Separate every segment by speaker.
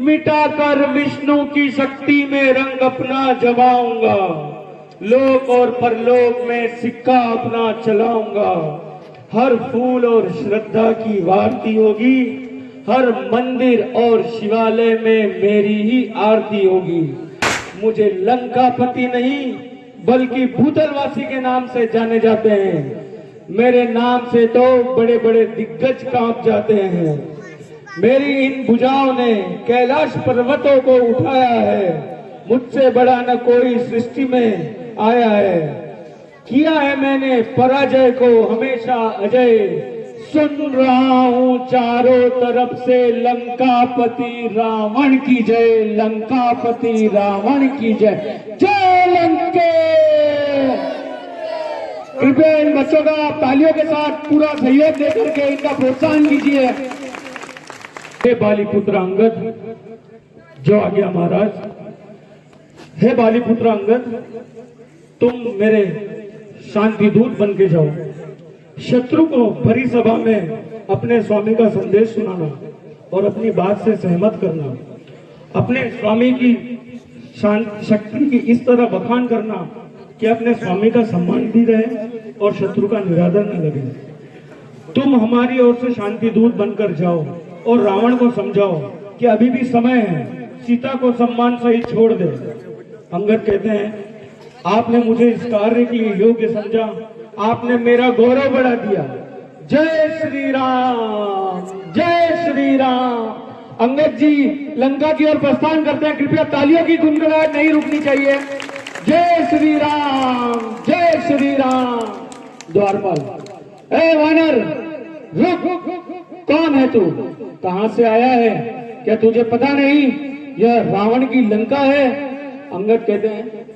Speaker 1: मिटाकर विष्णु की शक्ति में रंग अपना जमाऊंगा, लोक और परलोक में सिक्का अपना चलाऊंगा। हर फूल और श्रद्धा की आरती होगी, हर मंदिर और शिवालय में मेरी ही आरती होगी। मुझे लंकापति नहीं बल्कि भूतलवासी के नाम से जाने जाते हैं। मेरे नाम से तो बड़े बड़े दिग्गज कांप जाते हैं। मेरी इन भुजाओं ने कैलाश पर्वतों को उठाया है। मुझसे बड़ा न कोई सृष्टि में आया है। किया है मैंने पराजय को हमेशा अजय। सुन रहा हूं चारों तरफ से लंकापति रावण की जय, लंकापति रावण की जय, जय लंके। कृपया इन बच्चों का तालियों के साथ पूरा सहयोग देकर के इनका प्रोत्साहन कीजिए। हे बालीपुत्र अंगद, जो आ गया महाराज। हे बालीपुत्र अंगद, तुम मेरे शांति दूत बन के जाओ। शत्रु को भरी सभा में अपने स्वामी का संदेश सुनाना और अपनी बात से सहमत करना। अपने स्वामी की शक्ति की इस तरह बखान करना कि अपने स्वामी का सम्मान भी रहे और शत्रु का निरादर न लगे। तुम हमारी ओर से शांति दूत बनकर जाओ और रावण को समझाओ कि अभी भी समय है, सीता को सम्मान सहित छोड़ दे। अंगद कहते हैं, आपने मुझे इस कार्य के लिए योग्य समझा, आपने मेरा गौरव बढ़ा दिया। जय श्री राम, जय श्री राम। अंगद जी लंका की ओर प्रस्थान करते हैं। कृपया तालियों की गुनगुनाहट नहीं रुकनी चाहिए। जय श्री राम, जय श्री राम। द्वारपाल, ए वानर रुक, कौन है तू? कहां से आया है? क्या तुझे पता नहीं यह रावण की लंका है? अंगद कहते हैं,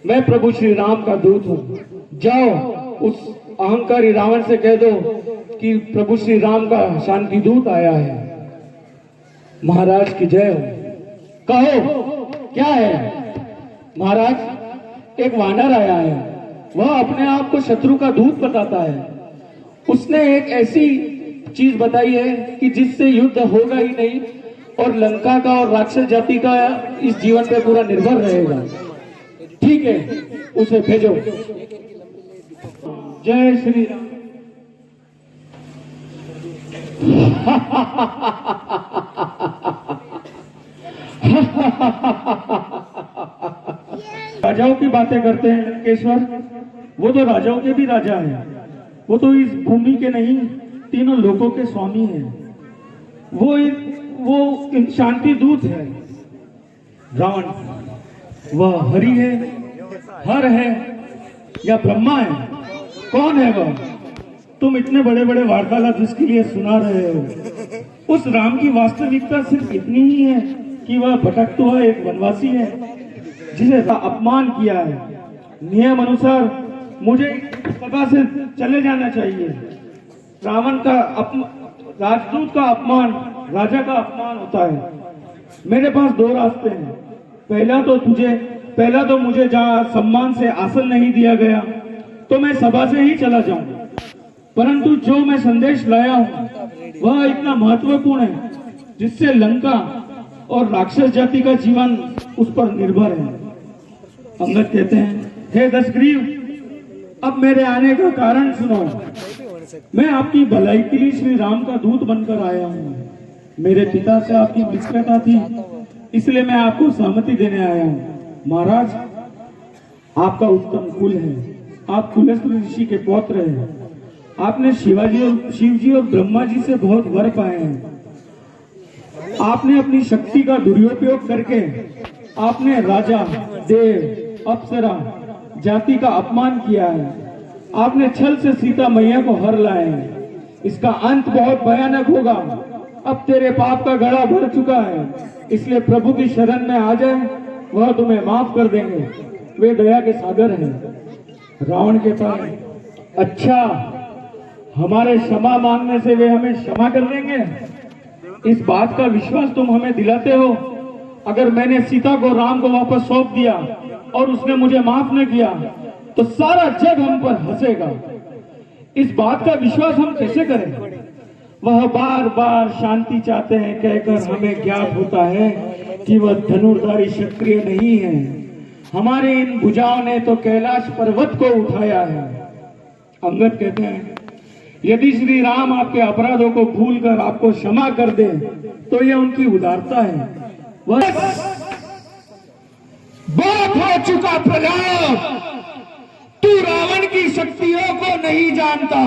Speaker 1: मैं प्रभु श्री राम का दूत हूँ। जाओ उस अहंकारी रावण से कह दो कि प्रभु श्री राम का शांति दूत आया है। महाराज की जय हो। कहो क्या है? महाराज, एक वानर आया है। वह अपने आप को शत्रु का दूत बताता है। उसने एक ऐसी चीज बताई है कि जिससे युद्ध होगा ही नहीं और लंका का और राक्षस जाति का इस जीवन पे पूरा निर्भर रहेगा। ठीक है, उसे भेजो। जय श्री राम। राजाओं की बातें करते हैं लंकेश्वर। वो तो राजाओं के भी राजा हैं। वो तो इस भूमि के नहीं, तीनों लोगों के स्वामी हैं। वो शांति दूत है। रावण, वह हरि है, हर है या ब्रह्मा है? कौन है वह? तुम इतने बड़े बड़े वार्तालाप जिसके लिए सुना रहे हो, उस राम की वास्तविकता सिर्फ इतनी ही है कि वह भटकता हुआ एक वनवासी है जिसे अपमान किया है। नियम अनुसार मुझे सभा से चले जाना चाहिए। रावण का राजदूत का अपमान राजा का अपमान होता है। मेरे पास दो रास्ते हैं। पहला तो मुझे जहाँ सम्मान से आसन नहीं दिया गया तो मैं सभा से ही चला जाऊंगा, परंतु जो मैं संदेश लाया हूँ वह इतना महत्वपूर्ण है जिससे लंका और राक्षस जाति का जीवन उस पर निर्भर है। अंगद कहते हैं, हे दशग्रीव, अब मेरे आने का कारण सुनो। मैं आपकी भलाई के लिए श्री राम का दूत बनकर आया हूँ। मेरे पिता से आपकी मित्रता थी, इसलिए मैं आपको सहमति देने आया हूँ। महाराज, आपका उत्तम कुल है। आप कुलस्त्र ऋषि के पौत्र हैं। आपने शिव जी और ब्रह्मा जी से बहुत वर पाए हैं। आपने अपनी शक्ति का दुरुपयोग करके आपने राजा, देव, अप्सरा जाति का अपमान किया है। आपने छल से सीता मैया को हर लाए हैं। इसका अंत बहुत भयानक होगा। अब तेरे पाप का घड़ा भर चुका है, इसलिए प्रभु की शरण में आ जाए, वह तुम्हें माफ कर देंगे। वे दया के सागर हैं। रावण के पास, अच्छा, हमारे क्षमा मांगने से वे हमें क्षमा कर देंगे? इस बात का विश्वास तुम हमें दिलाते हो? अगर मैंने सीता को राम को वापस सौंप दिया और उसने मुझे माफ न किया तो सारा जग हम पर हंसेगा। इस बात का विश्वास हम कैसे करें? वह बार बार शांति चाहते हैं कहकर हमें ज्ञात होता है कि वह धनुर्धारी क्षत्रिय नहीं है। हमारे इन भुजाओं ने तो कैलाश पर्वत को उठाया है। अंगद कहते हैं यदि श्री राम आपके अपराधों को भूलकर आपको क्षमा कर दे तो यह उनकी उदारता है। बहुत हो चुका प्रलाप, तू रावण की शक्तियों को नहीं जानता।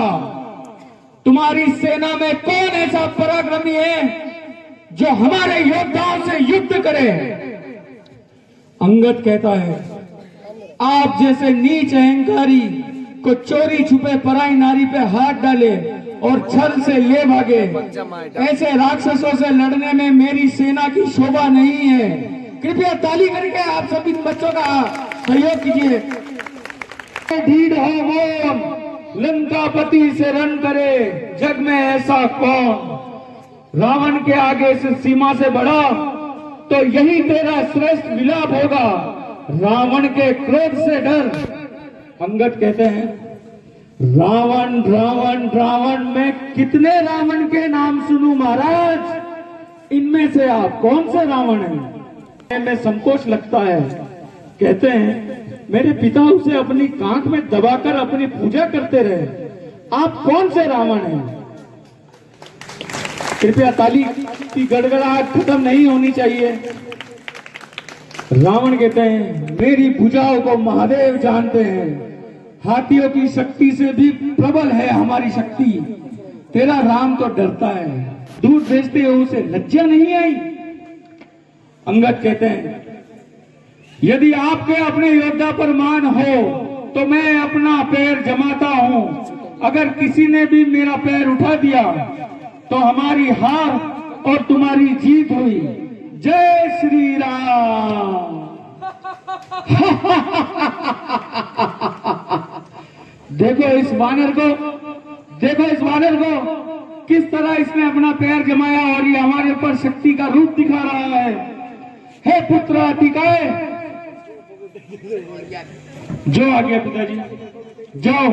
Speaker 1: तुम्हारी सेना में कौन ऐसा पराक्रमी है जो हमारे योद्धाओं से युद्ध करे? अंगद कहता है आप जैसे नीच अहंकारी को चोरी छुपे पराई नारी पे हाथ डाले और छल से ले भागे, ऐसे राक्षसों से लड़ने में मेरी सेना की शोभा नहीं है। कृपया ताली करके आप सभी बच्चों का सहयोग कीजिए। ढीठ हो वो लंकापति से रण करे, जग में ऐसा कौन? रावण के आगे इस सीमा से बढ़ा तो यही तेरा श्रेष्ठ विलाप होगा। रावण के क्रोध से डर। अंगद कहते हैं रावण रावण रावण, मैं कितने रावण के नाम सुनूं महाराज? इनमें से आप कौन से रावण हैं? में संकोच लगता है। कहते हैं मेरे पिता उसे अपनी कांख में दबाकर अपनी पूजा करते रहे। आप कौन से रावण हैं? कृपया ताली की गड़गड़ाहट खत्म नहीं होनी चाहिए। रावण कहते हैं मेरी भुजाओं को महादेव जानते हैं, हाथियों की शक्ति से भी प्रबल है हमारी शक्ति। तेरा राम तो डरता है, दूध भेजते हो उसे लज्जा नहीं आई? अंगद कहते हैं यदि आपके अपने योद्धा पर मान हो तो मैं अपना पैर जमाता हूं। अगर किसी ने भी मेरा पैर उठा दिया तो हमारी हार और तुम्हारी जीत हुई। जय श्री राम। देखो इस वानर को, देखो इस वानर को, किस तरह इसने अपना पैर जमाया और ये हमारे ऊपर शक्ति का रूप दिखा रहा है। हे पुत्र अतिकाय, जो आ गया पिताजी, जाओ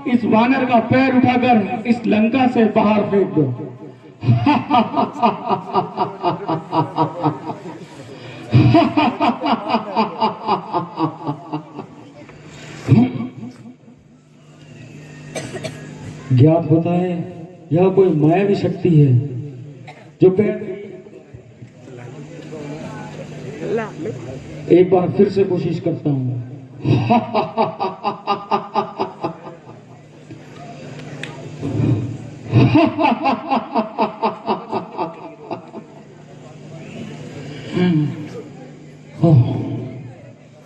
Speaker 1: इस वानर का पैर उठाकर इस लंका से बाहर फेंक दो। ज्ञात होता है यह कोई मायावी शक्ति है जो पैर। एक बार फिर से कोशिश करता हूं।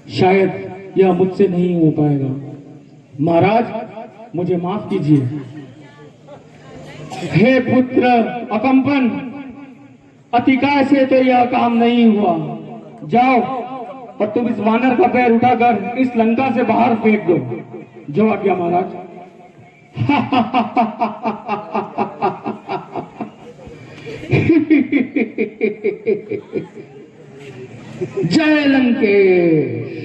Speaker 1: शायद यह मुझसे नहीं हो पाएगा। महाराज मुझे माफ कीजिए। हे पुत्र अकंपन, अतिकाय से तो यह काम नहीं हुआ। जाओ और तुम इस वानर का पैर उठाकर इस लंका से बाहर फेंक दो। जो आज्ञा महाराज। जय लंकेश।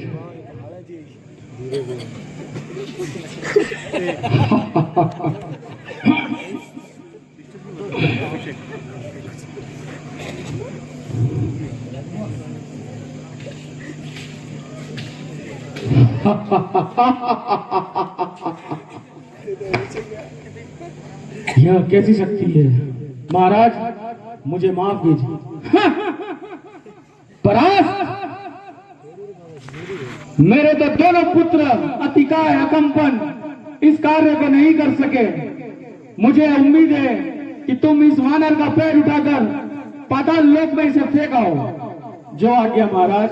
Speaker 1: यह कैसी शक्ति है? महाराज मुझे माफ कीजिए। परास, मेरे तो दोनों पुत्र अतिकाय अकंपन इस कार्य को नहीं कर सके। मुझे उम्मीद है कि तुम इस वानर का पैर उठाकर पाताल लोक में इसे फेंकाओ। जो आज्ञा महाराज।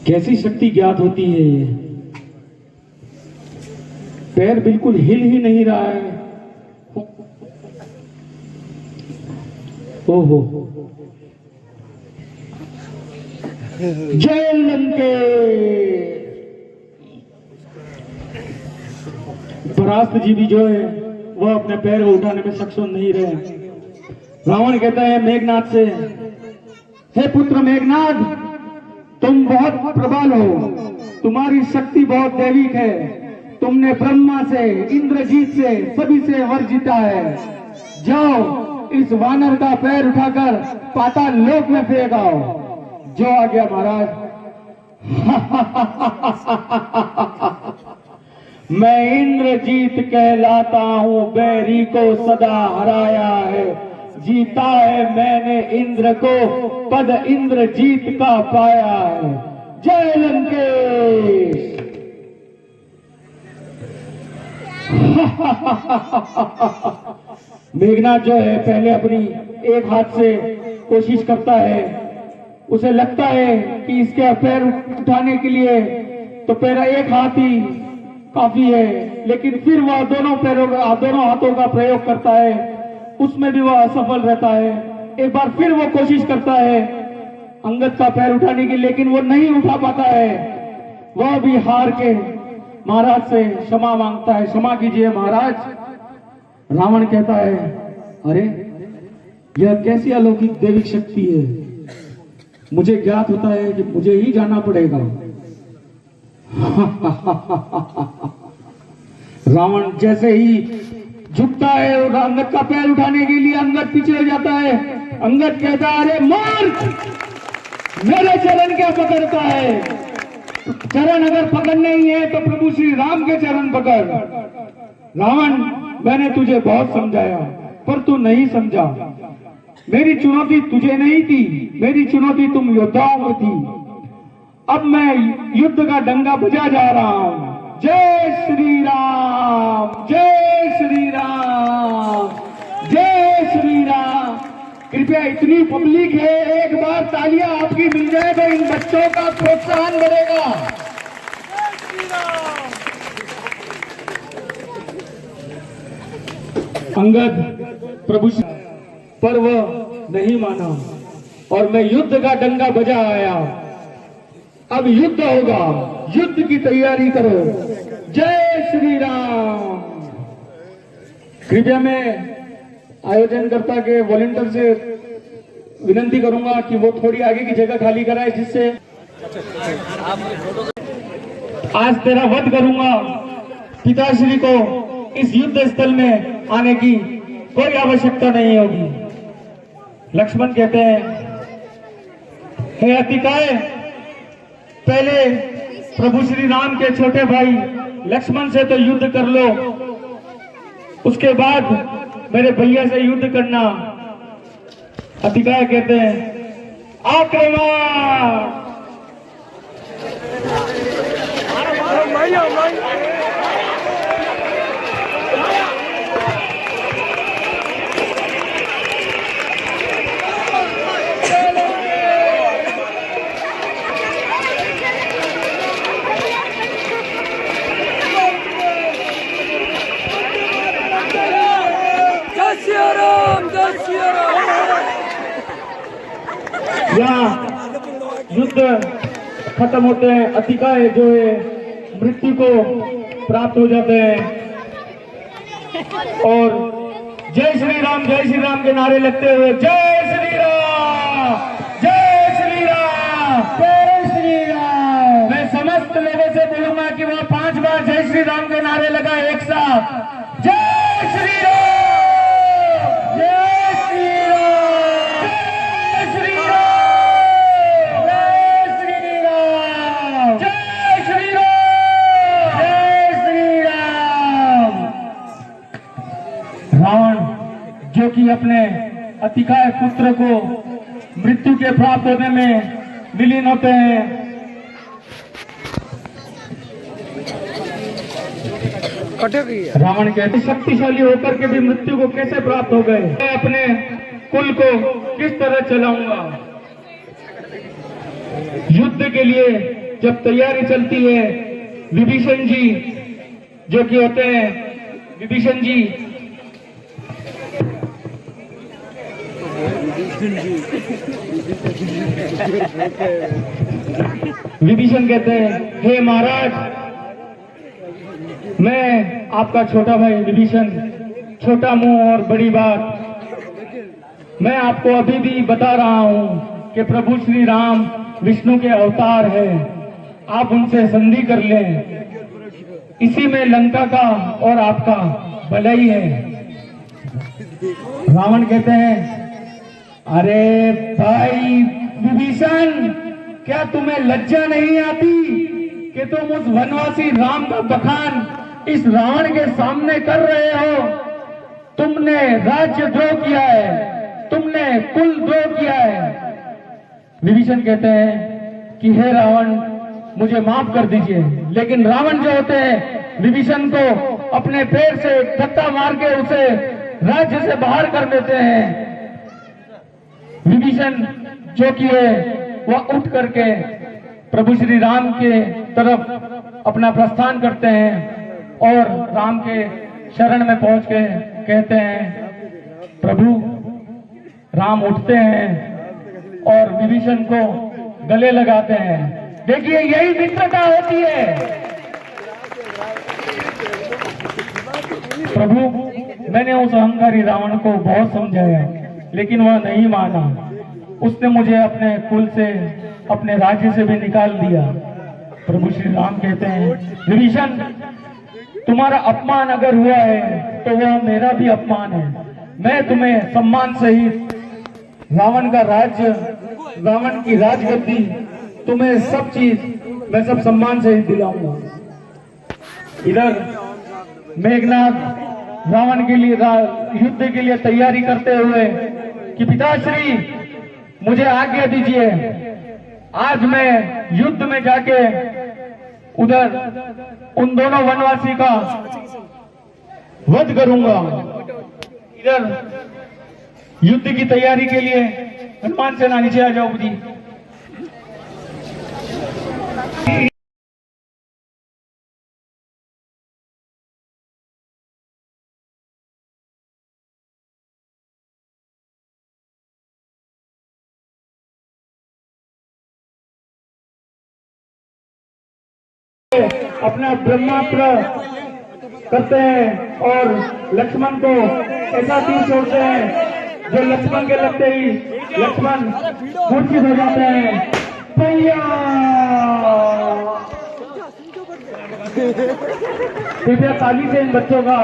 Speaker 1: कैसी शक्ति ज्ञात होती है ये? पैर बिल्कुल हिल ही नहीं रहा है। ओहो, जय लंकेश। परास्त जी भी जो है वह अपने पैर को उठाने में सक्षम नहीं रहे। रावण कहता है मेघनाथ से, हे पुत्र मेघनाथ, तुम बहुत प्रबल हो, तुम्हारी शक्ति बहुत दैविक है, तुमने ब्रह्मा से, इंद्रजीत से, सभी से वर जीता है। जाओ इस वानर का पैर उठाकर पाताल लोक में फेंक आओ। जो आ गया महाराज। मैं इंद्रजीत कहलाता हूं, बैरी को सदा हराया है, जीता है मैंने इंद्र को, पद इंद्रजीत का पाया है। जय लंकेश। मेघनाथ जो है पहले अपनी एक हाथ से कोशिश करता है, उसे लगता है कि इसके पैर उठाने के लिए तो मेरा एक हाथ ही काफी है, लेकिन फिर वह दोनों हाथों का प्रयोग करता है, उसमें भी वह असफल रहता है। एक बार फिर वो कोशिश करता है अंगद का पैर उठाने की, लेकिन वो नहीं उठा पाता है। वह भी हार के महाराज से क्षमा मांगता है, क्षमा कीजिए महाराज। रावण कहता है, अरे यह कैसी अलौकिक दैविक शक्ति है, मुझे ज्ञात होता है कि मुझे ही जाना पड़ेगा। रावण जैसे ही झुकता है और अंगद का पैर उठाने के लिए अंगद पीछे हो जाता है। अंगद कहता है, अरे मूर्ख, मेरे चरण क्या पकड़ता है? चरण अगर पकड़ने ही है तो प्रभु श्री राम के चरण पकड़। रावण, मैंने तुझे बहुत समझाया पर तू नहीं समझा। मेरी चुनौती तुझे नहीं थी, मेरी चुनौती तुम योद्धाओं में थी। अब मैं युद्ध का डंगा बजा जा रहा हूं। जय श्री राम, जय श्री राम, जय श्री राम। कृपया इतनी पब्लिक है, एक बार तालियां आपकी मिल जाए तो इन बच्चों का प्रोत्साहन बढ़ेगा। अंगद प्रभु पर वह नहीं माना और मैं युद्ध का डंगा बजा आया। अब युद्ध होगा, युद्ध की तैयारी करो। जय श्री राम। कृपया मैं आयोजनकर्ता के वॉलंटियर से विनंती करूंगा कि वो थोड़ी आगे की जगह खाली कराए, जिससे आज तेरा वध करूंगा। पिताश्री को इस युद्ध स्थल में आने की कोई आवश्यकता नहीं होगी। लक्ष्मण कहते हैं, हे अतिकाय, पहले प्रभु श्री राम के छोटे भाई लक्ष्मण से तो युद्ध कर लो, उसके बाद मेरे भैया से युद्ध करना। अतिकाय कहते हैं, आक्रमण। यहाँ युद्ध खत्म होते हैं, अतिकाय जो है मृत्यु को प्राप्त हो जाते हैं और जय श्री राम के नारे लगते हुए जय श्री राम, जय श्री राम, जय श्री राम। मैं समस्त लोगों से बोलूंगा कि वह 5 बार जय श्री राम के नारे लगाए एक साथ। जय श्री राम, जय श्री राम, जय श्री राम, जय श्री राम, जय श्री राम, जय श्री राम। रावण जो कि अपने अतिकाय पुत्र को मृत्यु के प्राप्त होने में विलीन होते हैं, रावण कहते शक्तिशाली होकर के भी मृत्यु को कैसे प्राप्त हो गए, मैं अपने कुल को किस तरह चलाऊंगा। युद्ध के लिए जब तैयारी चलती है, विभीषण जी जो कि होते हैं, विभीषण कहते हैं, हे महाराज, मैं आपका छोटा भाई विभीषण, छोटा मुंह और बड़ी बात, मैं आपको अभी भी बता रहा हूं कि प्रभु श्री राम विष्णु के अवतार है। आप उनसे संधि कर लें, इसी में लंका का और आपका भलाई है। रावण कहते हैं, अरे भाई विभीषण, क्या तुम्हें लज्जा नहीं आती कि तुम उस वनवासी राम का बखान इस रावण के सामने कर रहे हो? तुमने राज्य द्रोह किया है, तुमने कुल द्रोह किया है। विभीषण कहते हैं कि हे रावण, मुझे माफ कर दीजिए। लेकिन रावण जो होते हैं विभीषण को अपने पैर से धक्का मार के उसे राज्य से बाहर कर देते हैं। विभीषण जो कि है वह उठ करके प्रभु श्री राम के तरफ अपना प्रस्थान करते हैं और राम के शरण में पहुंच के कहते हैं, प्रभु। राम उठते हैं और विभीषण को गले लगाते हैं। देखिए, यही मित्रता होती है। प्रभु, मैंने उस अहंकारी रावण को बहुत समझाया, लेकिन वह नहीं माना। उसने मुझे अपने कुल से, अपने राज्य से भी निकाल दिया। प्रभु श्री राम कहते हैं, विभीषण, तुम्हारा अपमान अगर हुआ है तो वह मेरा भी अपमान है। मैं तुम्हें सम्मान सहित रावण का राज्य, रावण की राजगद्दी, तुम्हें सब चीज मैं सब सम्मान सहित दिलाऊंगा। इधर मेघनाथ रावण के लिए युद्ध के लिए तैयारी करते हुए कि पिताश्री, मुझे आज्ञा दीजिए, आज मैं युद्ध में जाके उधर उन दोनों वनवासी का वध करूंगा। इधर युद्ध की तैयारी के लिए हनुमान सेना नीचे आ जाओ जी। अपना ब्रह्मास्त्र करते हैं और लक्ष्मण को ऐसा तीर छोड़ते हैं जो लक्ष्मण के लगते ही लक्ष्मण मूर्छित हो जाते हैं। कृपया ताली से इन बच्चों का,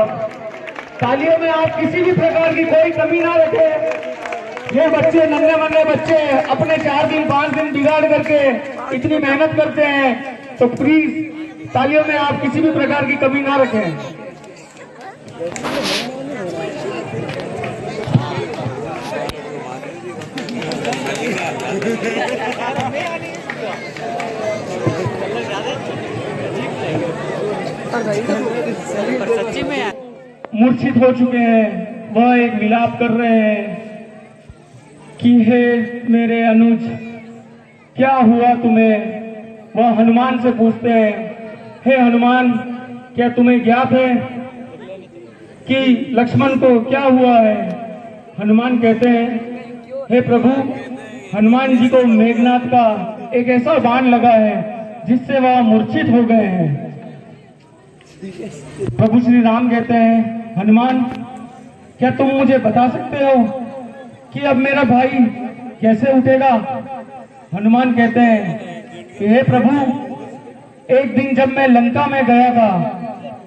Speaker 1: तालियों में आप किसी भी प्रकार की कोई कमी ना रखें। ये बच्चे, नन्हे मुन्ने बच्चे, अपने 4 दिन 5 दिन बिगाड़ करके इतनी मेहनत करते हैं, तो प्लीज तालियों में आप किसी भी प्रकार की कमी ना रखें। मूर्छित हो चुके हैं, वह एक विलाप कर रहे हैं कि हे मेरे अनुज, क्या हुआ तुम्हें? वह हनुमान से पूछते हैं, हे हनुमान, क्या तुम्हें ज्ञात है कि लक्ष्मण को क्या हुआ है? हनुमान कहते हैं, हे प्रभु, हनुमान जी को मेघनाथ का एक ऐसा बाण लगा है जिससे वह मूर्छित हो गए हैं। प्रभु श्री राम कहते हैं, हनुमान, क्या तुम मुझे बता सकते हो कि अब मेरा भाई कैसे उठेगा? हनुमान कहते हैं कि हे प्रभु, एक दिन जब मैं लंका में गया था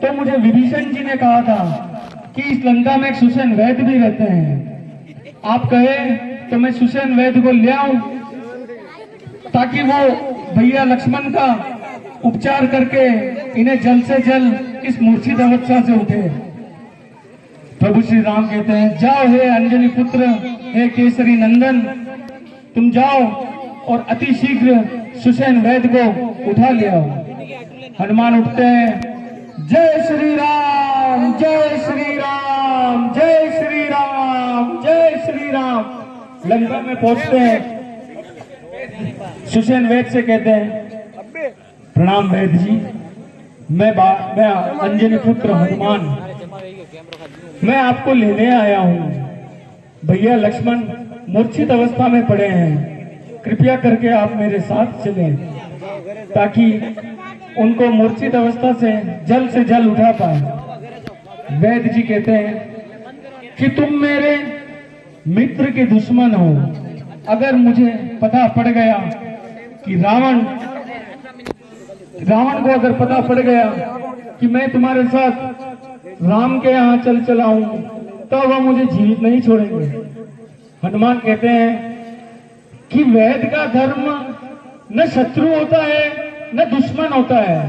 Speaker 1: तो मुझे विभीषण जी ने कहा था कि इस लंका में एक सुषेण वैद्य भी रहते हैं। आप कहे तो मैं सुषेण वैद्य को ले आऊं ताकि वो भैया लक्ष्मण का उपचार करके इन्हें जल्द से जल्द इस मूर्छित अवस्था से उठे। प्रभु श्री राम कहते हैं, जाओ हे अंजनी पुत्र, हे केसरी नंदन, तुम जाओ और अति शीघ्र सुषेण वैद्य को उठा ले आओ। हनुमान उठते हैं, जय श्री राम, जय श्री राम, जय श्री राम, जय श्री राम। लंका में पहुंचते हैं, सुषेण वैद्य से कहते हैं, प्रणाम वैद्य जी, मैं अंजनी पुत्र हनुमान, मैं आपको लेने आया हूँ। भैया लक्ष्मण मूर्छित अवस्था में पड़े हैं, कृपया करके आप मेरे साथ चलें ताकि उनको मूर्छित अवस्था से जल उठा पाए। वैद्य जी कहते हैं कि तुम मेरे मित्र के दुश्मन हो। अगर मुझे पता पड़ गया कि रावण को अगर पता पड़ गया कि मैं तुम्हारे साथ राम के यहाँ चला हूं, तो वह मुझे जीवित नहीं छोड़ेंगे। हनुमान कहते हैं कि वैद्य का धर्म न शत्रु होता है न दुश्मन होता है,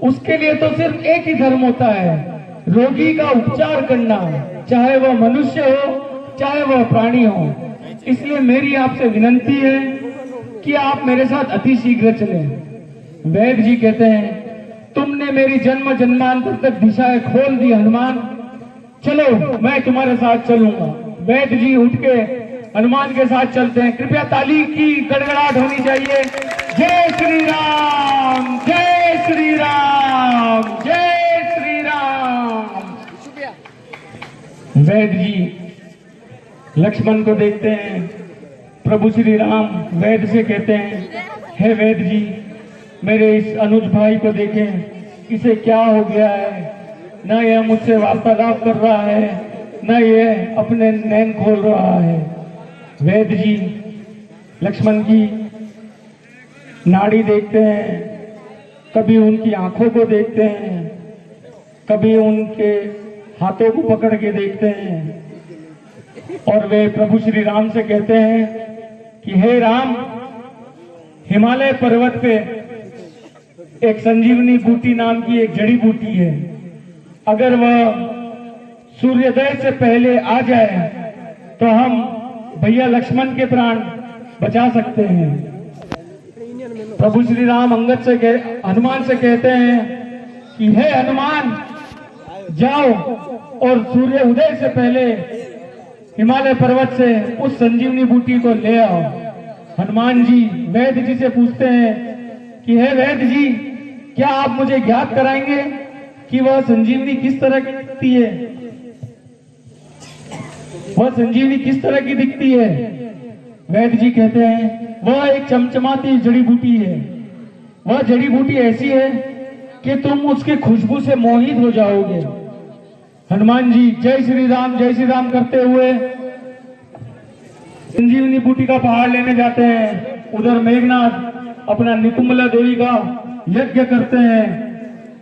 Speaker 1: उसके लिए तो सिर्फ एक ही धर्म होता है, रोगी का उपचार करना, चाहे वह मनुष्य हो चाहे वह प्राणी हो। इसलिए मेरी आपसे विनंती है कि आप मेरे साथ अति शीघ्र चलें। वैद्य जी कहते हैं तुमने मेरी जन्म जन्मांतर तक दिशाएं खोल दी हनुमान, चलो मैं तुम्हारे साथ चलूंगा। वैद्य जी उठ के हनुमान के साथ चलते हैं। कृपया ताली की गड़गड़ाहट होनी चाहिए। जय श्री राम, जय श्री राम, जय श्री राम। वैद्य जी लक्ष्मण को देखते हैं। प्रभु श्री राम वैद्य से कहते हैं, हे वैद्य जी, मेरे इस अनुज भाई को देखें, इसे क्या हो गया है। न यह मुझसे वार्तालाप कर रहा है, न यह अपने नैन खोल रहा है। वैद्य जी लक्ष्मण की नाड़ी देखते हैं, कभी उनकी आंखों को देखते हैं, कभी उनके हाथों को पकड़ के देखते हैं, और वे प्रभु श्री राम से कहते हैं कि हे राम, हिमालय पर्वत पे एक संजीवनी बूटी नाम की एक जड़ी बूटी है। अगर वह सूर्योदय से पहले आ जाए तो हम भैया लक्ष्मण के प्राण बचा सकते हैं। प्रभु श्री राम हनुमान से कहते हैं कि हे हनुमान, जाओ और सूर्य उदय से पहले हिमालय पर्वत से उस संजीवनी बूटी को ले आओ। हनुमान जी वैद्य जी से पूछते हैं कि हे वैद्य जी, क्या आप मुझे ज्ञात कराएंगे कि वह संजीवनी किस तरह की दिखती है? वह संजीवनी किस तरह की दिखती है? वैद्य जी कहते हैं वह एक चमचमाती जड़ी बूटी है। वह जड़ी बूटी ऐसी है कि तुम उसके खुशबू से मोहित हो जाओगे। हनुमान जी जय श्री राम करते हुए संजीवनी बूटी का पहाड़ लेने जाते हैं। उधर मेघनाथ अपना निकुंबला देवी का यज्ञ करते हैं,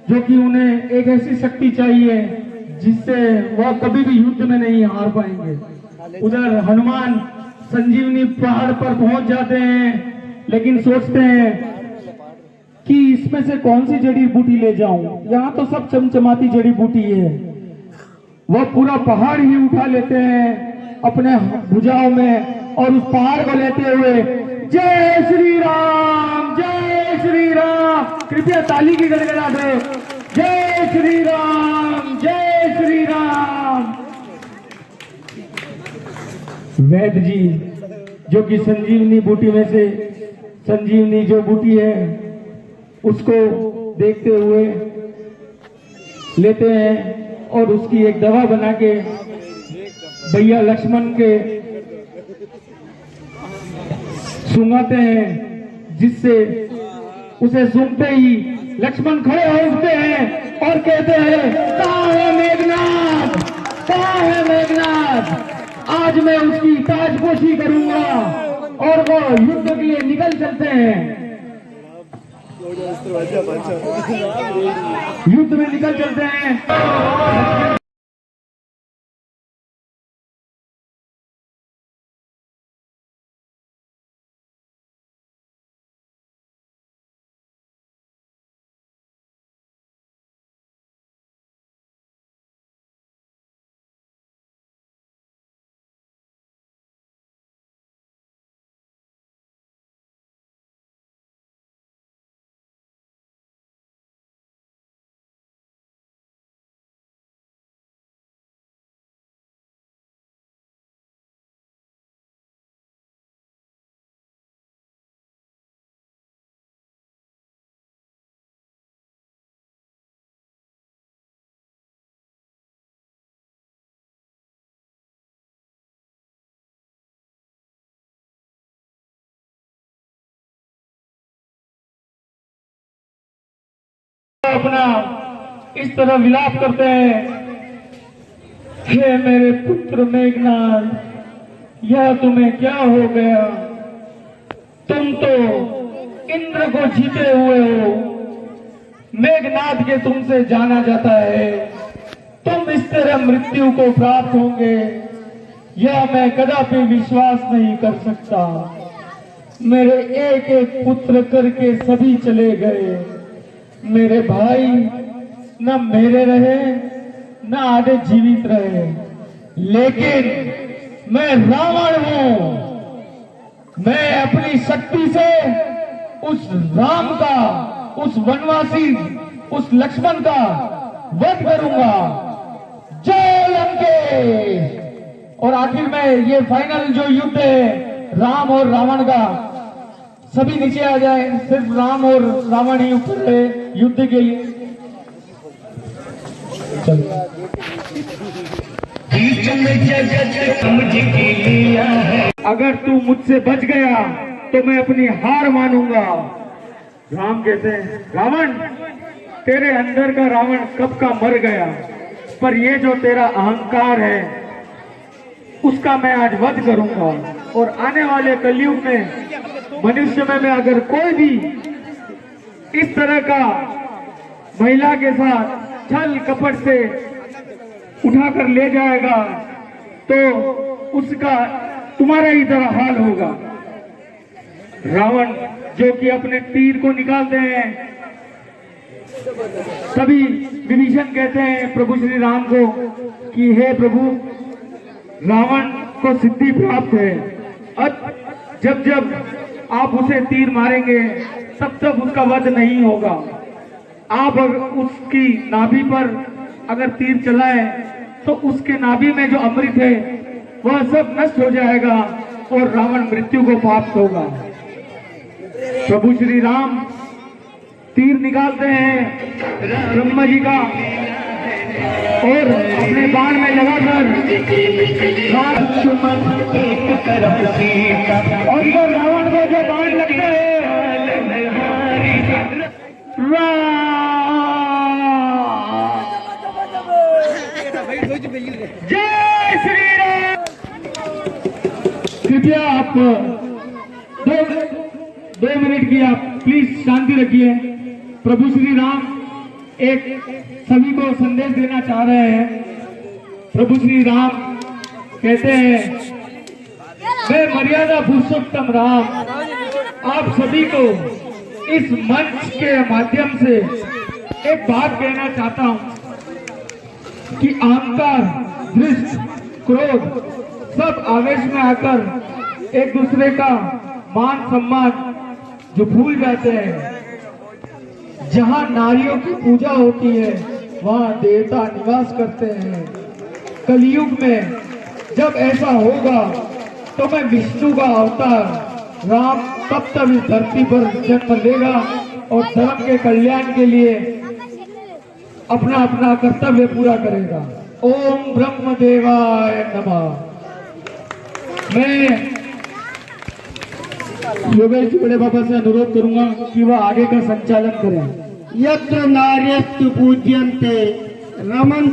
Speaker 1: जो कि उन्हें एक ऐसी शक्ति चाहिए जिससे वह कभी भी युद्ध में नहीं हार पाएंगे। उधर हनुमान संजीवनी पहाड़ पर पहुंच जाते हैं, लेकिन सोचते हैं कि इसमें से कौन सी जड़ी बूटी ले जाऊं, यहाँ तो सब चमचमाती जड़ी बूटी है। वह पूरा पहाड़ ही उठा लेते हैं अपने भुजाओं में, और उस पहाड़ को लेते हुए जय श्री राम, जय श्री राम, कृपया ताली की गड़गड़ाहट हो। जय श्री राम, जय श्री राम। वैद्य जी जो कि संजीवनी बूटी में से संजीवनी जो बूटी है उसको देखते हुए लेते हैं और उसकी एक दवा बना के भैया लक्ष्मण के सूंघाते हैं, जिससे उसे सूंघते ही लक्ष्मण खड़े हो उठते हैं और कहते हैं, कहाँ है मेघनाथ, कहाँ है मेघनाथ। आज मैं उसकी ताजपोशी करूंगा। और वो युद्ध के लिए निकल चलते हैं। युद्ध में निकल चलते हैं। अपना इस तरह विलाप करते हैं, हे मेरे पुत्र मेघनाद, यह तुम्हें क्या हो गया? तुम तो इंद्र को जीते हुए हो, मेघनाद के तुमसे जाना जाता है, तुम इस तरह मृत्यु को प्राप्त होंगे, यह मैं कदापि विश्वास नहीं कर सकता। मेरे एक एक पुत्र करके सभी चले गए, मेरे भाई न मेरे रहे न आधे जीवित रहे, लेकिन मैं रावण हूं। मैं अपनी शक्ति से उस राम का, उस वनवासी, उस लक्ष्मण का वध करूंगा। जय लंकेश। और आखिर में ये फाइनल जो युद्ध है राम और रावण का, सभी नीचे आ जाए, सिर्फ राम और रावण ही ऊपर है युद्ध के लिए। अगर तू मुझसे बच गया तो मैं अपनी हार मानूंगा। राम कहते हैं, रावण तेरे अंदर का रावण कब का मर गया, पर ये जो तेरा अहंकार है उसका मैं आज वध करूंगा। और आने वाले कलयुग में मनुष्य में अगर कोई भी इस तरह का महिला के साथ छल कपट से उठाकर ले जाएगा तो उसका तुम्हारा ही तरह हाल होगा। रावण जो कि अपने तीर को निकालते हैं, तभी विभीषण कहते हैं प्रभु श्री राम को कि हे प्रभु, रावण को सिद्धि प्राप्त है, अब जब जब आप उसे तीर मारेंगे तब तक उसका वध नहीं होगा। आप अगर उसकी नाभि पर अगर तीर चलाए तो उसके नाभि में जो अमृत है वह सब नष्ट हो जाएगा और रावण मृत्यु को प्राप्त होगा। प्रभु श्री राम तीर निकालते हैं ब्रह्मा जी का और अपने बाण में लगाकर और जो रावण को जो बाण लगते हैं, जय श्री राम। कृपया आप 2 मिनट की आप प्लीज शांति रखिए। प्रभु श्री राम एक सभी को संदेश देना चाह रहे हैं। प्रभु श्री राम कहते हैं, मैं मर्यादा पुरुषोत्तम राम आप सभी को इस मंच के माध्यम से एक बात कहना चाहता हूं कि अहंकार, दृष्ट, क्रोध सब आवेश में आकर एक दूसरे का मान सम्मान जो भूल जाते हैं। जहां नारियों की पूजा होती है वहां देवता निवास करते हैं। कलयुग में जब ऐसा होगा तो मैं विष्णु का अवतार राम तब तक इस धरती पर जन्म लेगा और धर्म के कल्याण के लिए अपना अपना कर्तव्य पूरा करेगा। ओम ब्रह्म देवाय नमः। मैं योगेश बड़े बाबा से अनुरोध करूंगा कि वह आगे का संचालन करें।
Speaker 2: यत्र नार्यस्तु पूज्यन्ते रमन।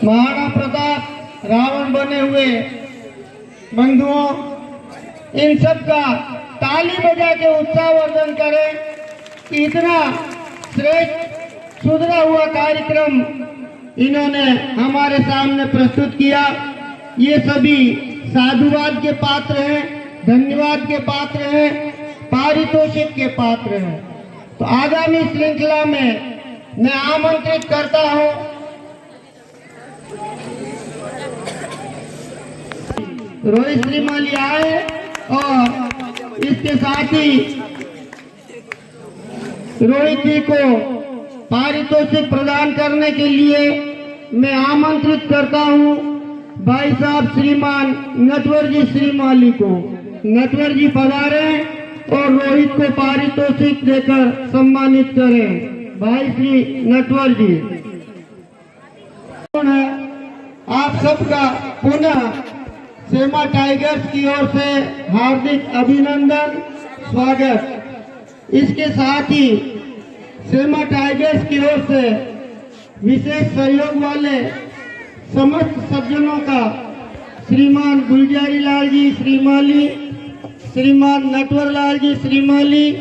Speaker 2: महाराणा प्रताप रावण बने हुए बंधुओं, इन सब का ताली बजा के उत्साहवर्धन करें कि इतना श्रेष्ठ सुधरा हुआ कार्यक्रम इन्होंने हमारे सामने प्रस्तुत किया। ये सभी साधुवाद के पात्र हैं, धन्यवाद के पात्र हैं, पारितोषिक के पात्र हैं। तो आगामी श्रृंखला में मैं आमंत्रित करता हूं रोहित श्रीमाली आए और इसके साथ ही रोहित जी को पारितोषिक प्रदान करने के लिए मैं आमंत्रित करता हूं भाई साहब श्रीमान नटवर जी श्रीमाली को। नटवर जी पधारे और रोहित को पारितोषिक देकर सम्मानित करें। भाई श्री नटवर जी, आप सबका पुनः सेमा टाइगर्स की ओर से हार्दिक अभिनंदन, स्वागत। इसके साथ ही सेमा टाइगर्स की ओर से विशेष सहयोग वाले समस्त सज्जनों का श्रीमान गुलजारी लाल जी श्रीमाली, श्रीमान नटवर लाल जी श्रीमाली,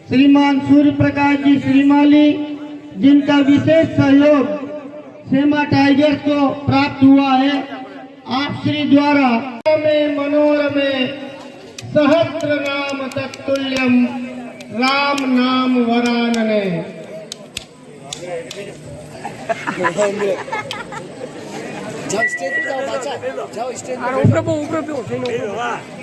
Speaker 2: श्रीमान सूर्य प्रकाश जी श्रीमाली, जिनका विशेष सहयोग सेमा टाइगर्स को प्राप्त हुआ है, आप श्री द्वारा में मनोरमे सहस्त्र नाम तत्तुल्यम राम नाम वरानने।
Speaker 3: जाओ स्टेज पे जाओ, जाओ स्टेज पे।